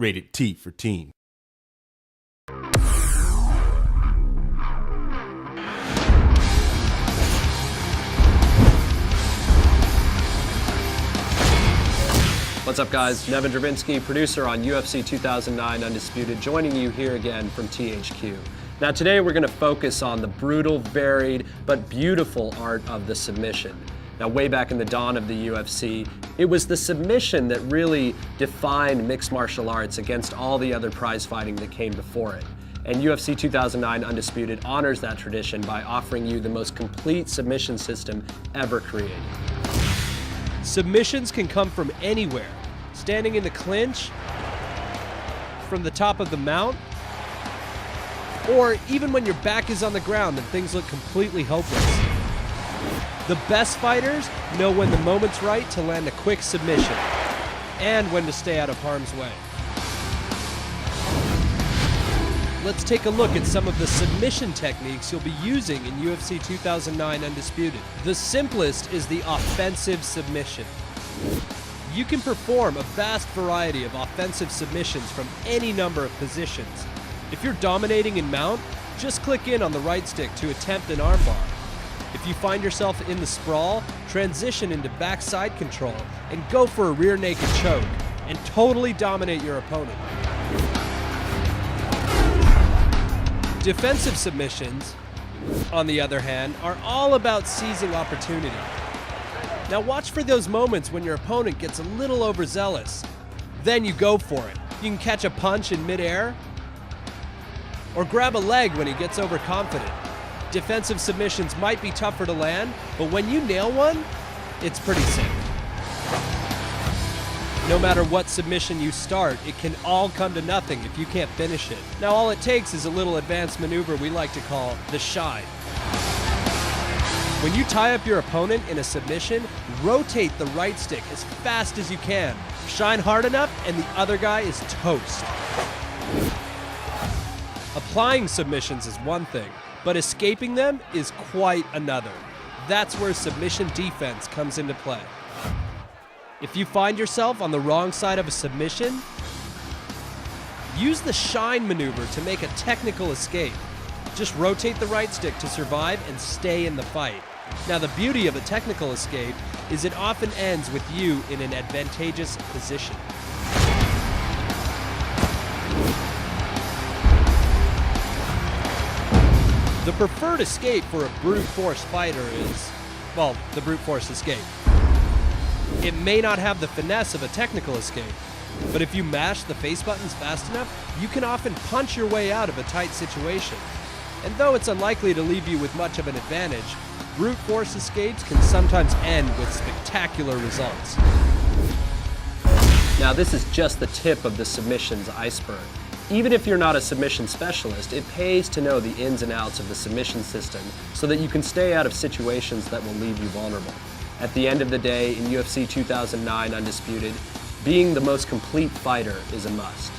Rated T for teen. What's up, guys? Nevin Dravinsky, producer on UFC 2009 Undisputed, joining you here again from THQ. Now today we're going to focus on the brutal, varied, but beautiful art of the submission. Now way back in the dawn of the UFC, it was the submission that really defined mixed martial arts against all the other prize fighting that came before it. And UFC 2009 Undisputed honors that tradition by offering you the most complete submission system ever created. Submissions can come from anywhere. Standing in the clinch, from the top of the mount, or even when your back is on the ground and things look completely hopeless. The best fighters know when the moment's right to land a quick submission and when to stay out of harm's way. Let's take a look at some of the submission techniques you'll be using in UFC 2009 Undisputed. The simplest is the offensive submission. You can perform a vast variety of offensive submissions from any number of positions. If you're dominating in mount, just click in on the right stick to attempt an armbar. If you find yourself in the sprawl, transition into backside control and go for a rear naked choke and totally dominate your opponent. Defensive submissions, on the other hand, are all about seizing opportunity. Now watch for those moments when your opponent gets a little overzealous. Then you go for it. You can catch a punch in midair, or grab a leg when he gets overconfident. Defensive submissions might be tougher to land, but when you nail one, it's pretty sick. No matter what submission you start, it can all come to nothing if you can't finish it. Now all it takes is a little advanced maneuver we like to call the shine. When you tie up your opponent in a submission, rotate the right stick as fast as you can. Shine hard enough and the other guy is toast. Applying submissions is one thing, but escaping them is quite another. That's where submission defense comes into play. If you find yourself on the wrong side of a submission, use the shine maneuver to make a technical escape. Just rotate the right stick to survive and stay in the fight. Now the beauty of a technical escape is it often ends with you in an advantageous position. The preferred escape for a brute force fighter is, well, the brute force escape. It may not have the finesse of a technical escape, but if you mash the face buttons fast enough, you can often punch your way out of a tight situation. And though it's unlikely to leave you with much of an advantage, brute force escapes can sometimes end with spectacular results. Now this is just the tip of the submissions iceberg. Even if you're not a submission specialist, it pays to know the ins and outs of the submission system so that you can stay out of situations that will leave you vulnerable. At the end of the day, in UFC 2009 Undisputed, being the most complete fighter is a must.